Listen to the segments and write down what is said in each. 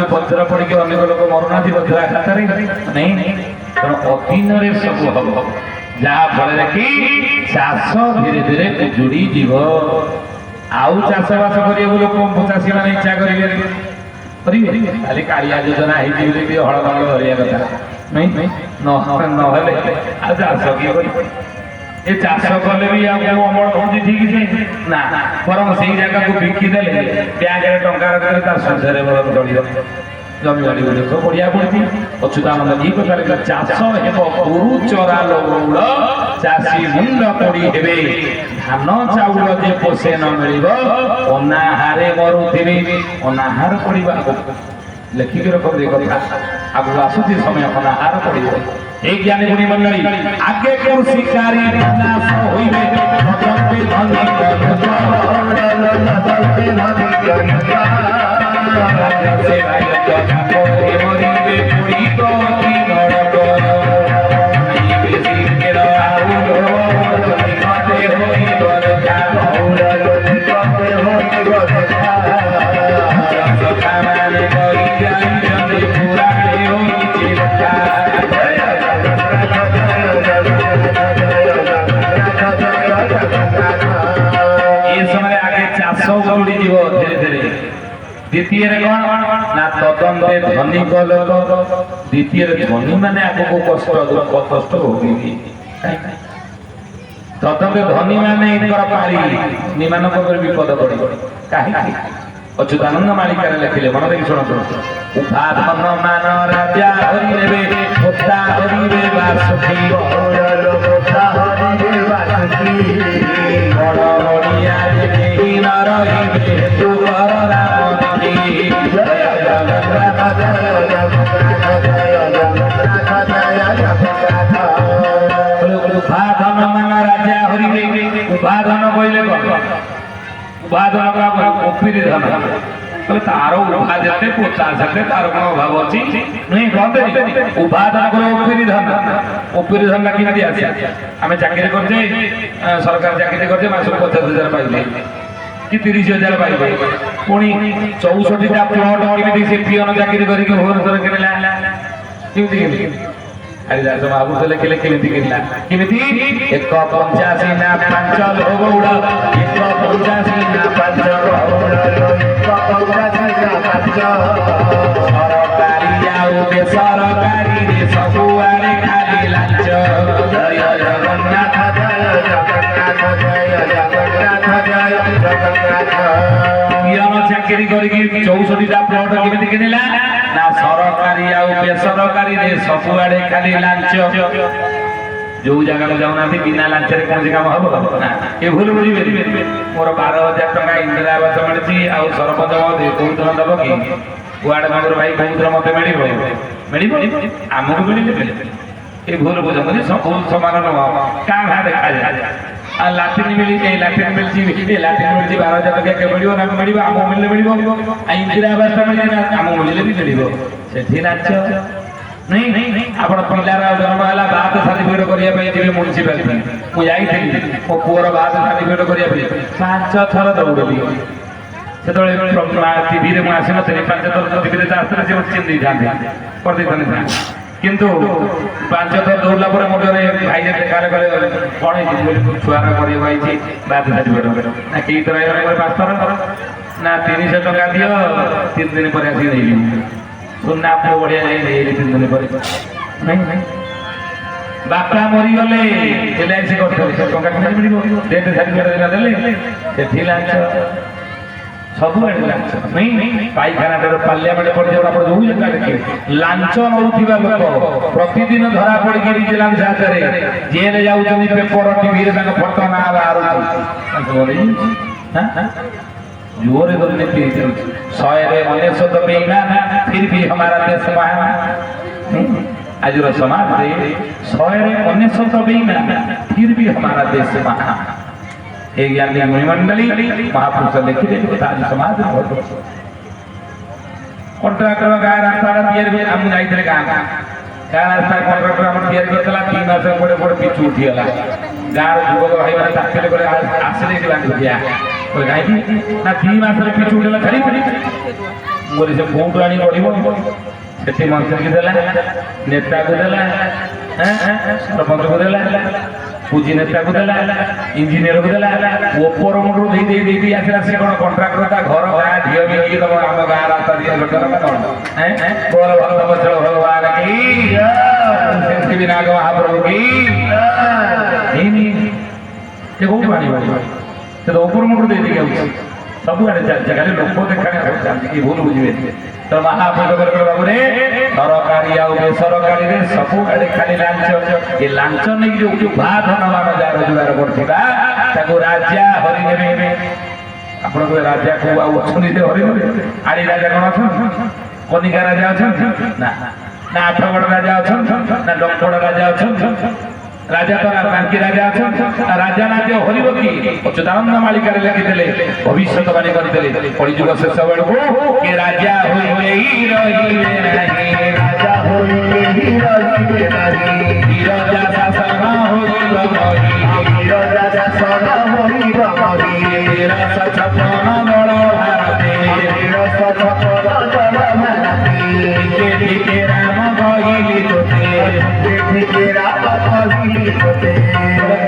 पत्र पड़ी अनेक लोक मरुना खाता नहीं तेणु अधीन सब हम जहाँ फल कि चाष धीरे धीरे उजुड़ी जीव आउ चाष बास कर लोक चाषी मैंने इच्छा करेंगे खाली कालिया योजना हल दंड धरिया कथा नहीं ना चाष किए ये चाष कले भी अमल हो ठीक से ना बरम से जगह को बिकिदेले ब्याज टंकार संसार चल जमी बाड़ी गुड़िक बढ़िया पड़ी अच्युतानंद ये कथा चाष हे गुरु चरा लौड़ चाषी मुंड पड़ी हे धान चाउल जे पोषे न मिल अनाहारे मरुथि अनाहार पड़ा लेखिक रख कथा आगु आसुची समय अनाहार पड़ो ये ज्ञानी गुणी मंडली आगे कौन शिकारी विनाश होइबे भजते धनी से भाई कथा मोरे मरिबे पुरी गति नरक नहीं बेसी के आउ मते होई बरका मते होई बरका सखा माने कहि जाई जने पुराणे होई चिरका धीरे धीरे द्वितीय कौन ना तदंते धनी लोक द्वितीय धनी माने आपको कष्ट दुख कष्ट होगी तदंते धनी माने पारी निमान विपद पड़े कहीं अच्युतानंद मालिका लिखिले मन देखिए शुणु उभा धन मान राजा हरिवे होता हरिवे बासुकी बड़ बड़िया केही न रहिबे तू कर राम की उभा धन मान राजा हरिवे उभा धन कहले उभा धन का ओपिरी धन कहले तार उभा जेते पोता जेते तार कोन अभाव अछि नहीं कहते उभा धन को ओपिरी धन ना किमती आसी आमे चाकरी करजे सरकार चाकरी करजे मास 50,000 पाइले कि 30,000 पाइले पुणी 64 टा प्लॉट किमती से पियन चाकरी करी के भुवनेश्वर केला किमती अरे जा तुम आबू से लेके किमिति 185 ना 5 लोगौड़ 185 ना 5 सरकारी आउ बेसरकारी रे सबुआरे खाली लांच जय जगन्नाथ जय जगन्नाथ जय जगन्नाथ जय जगन्नाथ पियन चाकरी करी 64 टा प्लॉट किमिति किनिला ना सरकारी आउ बेसरकारी रे सबुआरे खाली लांच जो जगह को जाऊना बिना लांच रे कौन काम हम ना ये भूल बुझी मोर 12,000 टका इंदिरा आवास मिली आ सरपंच मते कौन दब कि वार्ड मेंबर भाई कौन मते मिली आमको मिली ये भूल बुझे सब समान का भा देखा जाए आ लाटिन मिली ए लाटिन मिलची 12,000 टका के मिलियो ना मिलियो आमको मिलियो आ इंदिरा आवास मिली ना आमको मिले भी मिलियो सेठी लांच नहीं आपण पिलार जन्म है बात सर्टिफिकेट करिया पे जिबे म्युनिसिपालिटी मु जाई थी मो पुअर बात सर्टिफिकेट करिया पे 5 थर दौड़ली सेतले टीवी रे मु आसी न 5 थर टीवी रे आस्ते से चिन्ह दी जाते कर दे थाने किंतु 5 थर दौड़ला पर मोटरे भाई जे देखा करे कोन छुआ करिया भाई छी बात सर्टिफिकेट ना की तरह 5 थर ना 300 टका दियो 3 दिन पर आसी नहीं सुनना आपको बढ़िया नहीं 3 दिन पर नहीं बापा मरी गले एलआईसी करते टका केमि मिलिबो डेट सर्टिफिकेट देना देले से थिलांच ସବୁ ଆଡେ ଲାଞ୍ଚ ନାଇଁ ପାଇଖାନାଟାରେ ପାର୍ଲିଆମେଣ୍ଟ ପର୍ଯ୍ୟନ୍ତ ଆପଣ ଯୋଉ ଜାଗା ଦେଖିବେ ଲାଞ୍ଚ ନଉଥିବା ଲୋକ ପ୍ରତିଦିନ ଧରା ପଡିକି ଭିଜିଲାନ୍ସ ହାତରେ ଜେଲ ଯାଉଛନ୍ତି ପେପର ଟିଭିରେ ତାଙ୍କ ଫଟୋ ନା ବାହାରୁଛି जोरे दुर्नीति शहे अनेशत बेईमान फिर भी हमारा देश महान आज समाज में शहे अनेशत बेईमान फिर भी हमारा देश महान हे ज्ञानी मुनिमंडली महापुरुष लिखिले आज समाज कंट्राक्टर गाय रास्ता तैयारी आम जाइए गाँ गाँ रास्ता कंट्राक्टर आम तैयारी करता 3 मास गोटे गोटे पिछु उठीगला गाँव युवक भाई मैंने ताकले आसले बांधिया कहीं ना 3 मास पिछु उठेगा छाड़ी बोली से कौटू आनी पड़ो से मंत्री की देला नेता को देला सरपंच को देला पूजी नेता को देला इंजीनियर को देला ऊपर मुंडू दे आसला से कौन कंट्राक्टर ता घर गाँ झील भी तुम आम गाँ रास्ता दिए बोल भगवत भगवान की विनायक महाप्रभु की कौटू आनी से तो ऊपर मुंडू दे सब आड़े चलते खाली लोक देखा चलती भूल बुझे तो महाप्रभु बाबू रे सरकारी आउ बेसरकारी सब आड़े खाली लांच ये लांच नहीं जो भा धनवान जहाँ रोजगार करता राजा हरि ने आप राजा को हरि आड़ी राजा कौन अच्छा कनिका राजा अच्छा ना ना आठगड़ राजा अच्छा ना डंगड़ राजा अच्छा राजा तो बांकी राजा अच्छा राजा राज्य हर कि अच्युतानंद मालिका लिखिले भविष्यवाणी करते कलिजुग शेष बेलू के राजा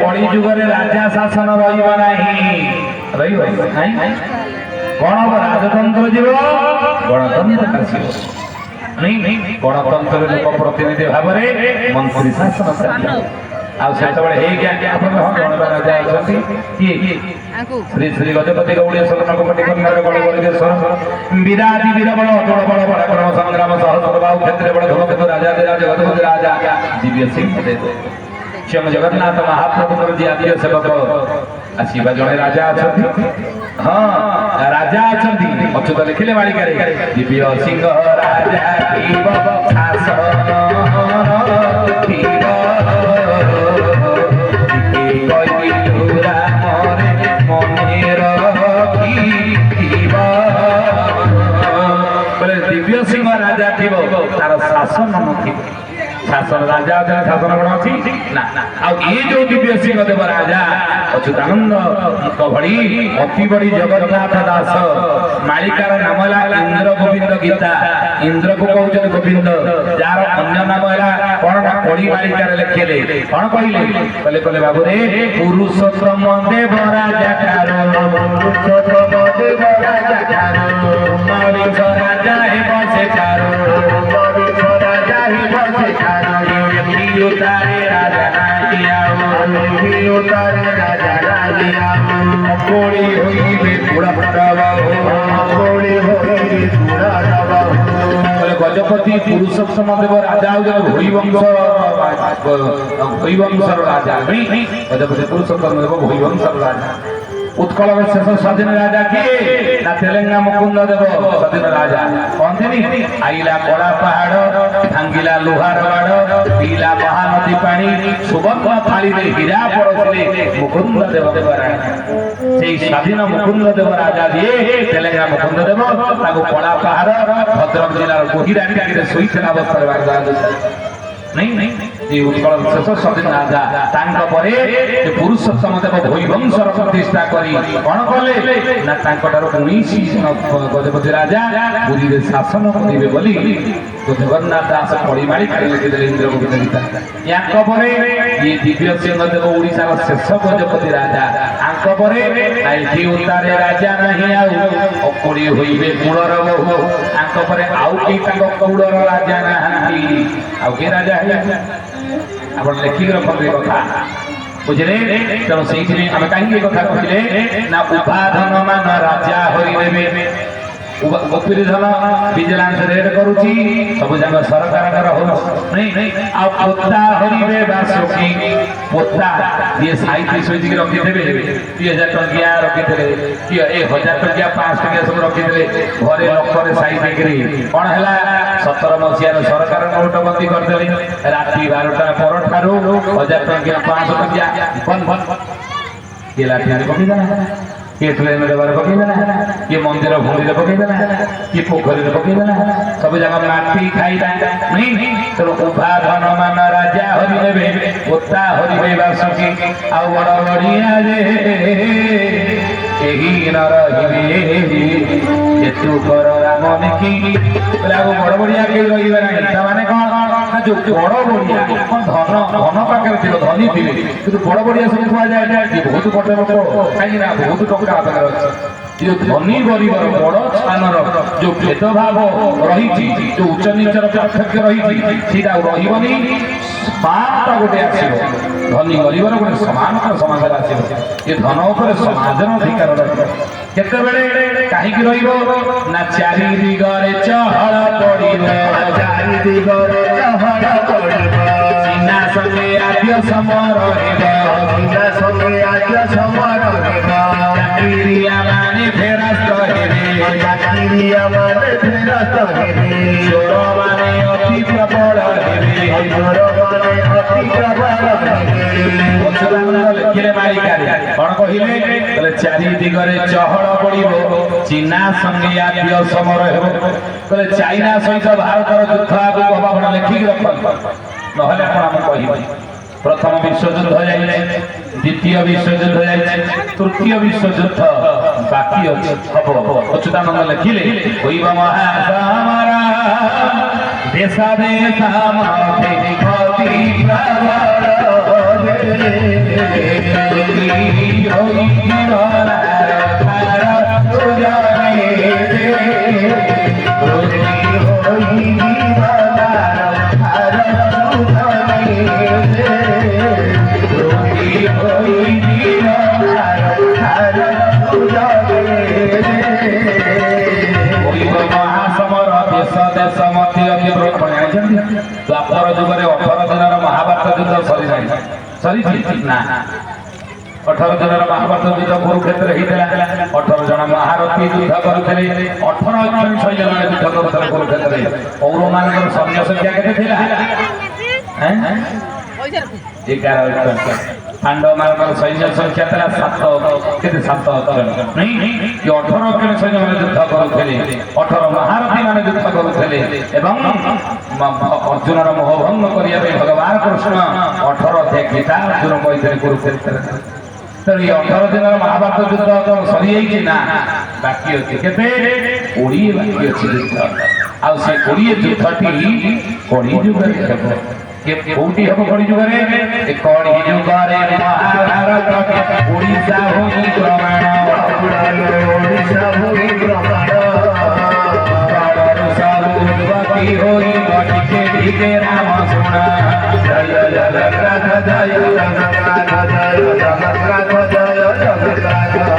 कली जुगे राजा शासन कौन हम राजतंत्र जीव गणतंत्र नहीं गणतंत्र लोक प्रतिनिधि भाव में मंत्री शासन आते राजा अच्छा श्री श्री गजपति गौड़ीय नकपटी कन्या गणगणेश्वर विराधि वीरबल अतुल बल पराक्रम संग्राम सहस्र बाहु क्षेत्र बल धूमकेतु राजा गजपति राजा दिव्य सिंह स्वयं जगन्नाथ महाप्रभु जी आद्य सेवक आशीर्वाद जड़े राजा अच्छा हाँ राजा अच्छा अच्युत लिखिले मालिका दिव्य सिंह राजा दिव्य सिंह राजा थी तार शासन नथी शासन राजा अच्छा शासन गुण अच्छी ना ये जो दिव्य सिंह देव राजा अच्युतानंद भली अति बड़ी जगन्नाथ दास मालिकार नाम है इंद्र गोविंद गीता इंद्र को कहते गोविंद जार अन्य नाम है कौन कड़ी मालिकार लिखिले कौन कहले कहले कहले बाबू रे पुरुषोत्तम देव राजा राजा हे बसे उतारे राजा कोड़ी होई पूरा गजपति पुरुषोत्तम देव राजा भोई वंशर राजा गजपति पुरुषोत्तम देव भोई वंशर राजा उत्कल शेष स्वाधीन राजा किए ना तेलेंगा मुकुंद देव स्वाधीन राजा कहते आईला कड़ा पहाड़ भांगिला लुहार बाड़ पीला महानदी पानी सुबर्ग थाली हीरा पड़े मुकुंद देव देवराय से स्वाधीन मुकुंद देव राजा जी तेलेंगा मुकुंद देव कड़ा पहाड़ भद्रक जिलार गोहिराणी शोना अवस्था नहीं उत्कल शेष स्वाधीन राजा पुरुषोत्तम देव भोई वंशर प्रतिष्ठा करी कौन कले ना गजपति राजा पुरी शासन करेंगे बोली जगन्नाथ दास पड़ीमाड़ी लिखिले इंद्र गोविंद गीता या ये दिव्य सिंह देव ओडिशार शेष गजपति राजा आंकी उतारे राजा नहीं आउड़ी होइबे कूलर बहु आंकरे आउ कि कूलर राजा ना आउ कि राजा आप लिखिक रखते कथा बुझले तेणु से आम कहीं कथा कहले ना उपाधन मान राजा हरिदेवे गोपीर धन विजिलांस रेड करुची सब जाक सरकार नहीं आ पोता हरिबे बासुकी पोता ये साइती सोई रखिथे 2000 टंकिया रखिथे कि 1000 टंकिया 5 टंकिया सब रखिथे घरे लक्षरे साइती करी कोन हला 17 मसिया सरकार नोटबंदी करदेली राति 12टा पर ठारू 1000 टंकिया 500 टंकिया बन ये लाठी पकईदेला किए ट्रेन देवार पकईदेला किए मंदिर भूमि पकईदेला किए पोखरी पकईदेला सब जगह माटी खाइला नहीं तेणु उपाधन मान राजा हरिदेवे पोता हरिबे बासुकी आ बड़ बड़िया जे न रहिबे हेतु कर राम निकी बड़ बड़िया के रहिबे ना माने कौन जो बड़ बड़िया धन पाखे थी धनी थे कि बड़ बड़िया सब कहुए बहुत बड़ लोक कहीं बहुत टंका जो धनी गरीब बड़ स्थान जो भेदभाव रही जो उच्च नीचर पार्थक्य रही रही समानता गोटे आसो धनी गरीब गोटे समानता समाज आसो ये धन उपर समाज अधिकार केतबेले कहीं रहा चारि दिगरे चहल पड़े दिगरे चहल पड़े सीना संगे आद्य समर सीना संगे आद्य समर चाकिरिया माने फेरस्त हेबे चाकिरिया माने फेरस्त हेबे चोर माने अति प्रबल हेबे चोर माने अति प्रबल हेबे लिखिले मारिकारी कौन कहले चारि दिगरे चहल पड़ो चीना संगे आद्य समर हे चाइना सहित भारतर युद्ध आगे हवा लिखिक रख ना प्रथम विश्वयुद्ध जाए द्वितीय विश्वयुद्ध जाए तृतीय विश्वयुद्ध बाकी हम अच्युतानंद लिखिले महासामरा देशा द्वापर जुगे 18 दिन महाभारत युद्ध सरी ना 18 दिन महाभारत युद्ध कुरुक्षेत्र होता 18 जन महारथी युद्ध करते 18 जन सैन्य युद्ध करते कुरुक्षेत्र कौरव मान सैन्य संख्या के 11 पांडव मान सैन्य संख्या था 7 नहीं ये 18 जन सैन्य युद्ध करुले 18 महारथी मान युद्ध करुले अर्जुन मोहभंग करने भगवान कृष्ण 18 गीता अर्जुन कहते कुरुक्षेत्र तो ये 18 दिन महाभारत युद्ध तो सरी ना बाकी अच्छे के 20 बाकी अच्छी युद्ध आ 20 युद्धटी कड़ी जुगे कोटी हम कड़ी जुगे कड़ी जुगे महाभारत ओडिशा भूमि प्रमाण ओडिशा भूमि प्रमाण होई राम सुना जय जगन्नाथ जय जगन्नाथ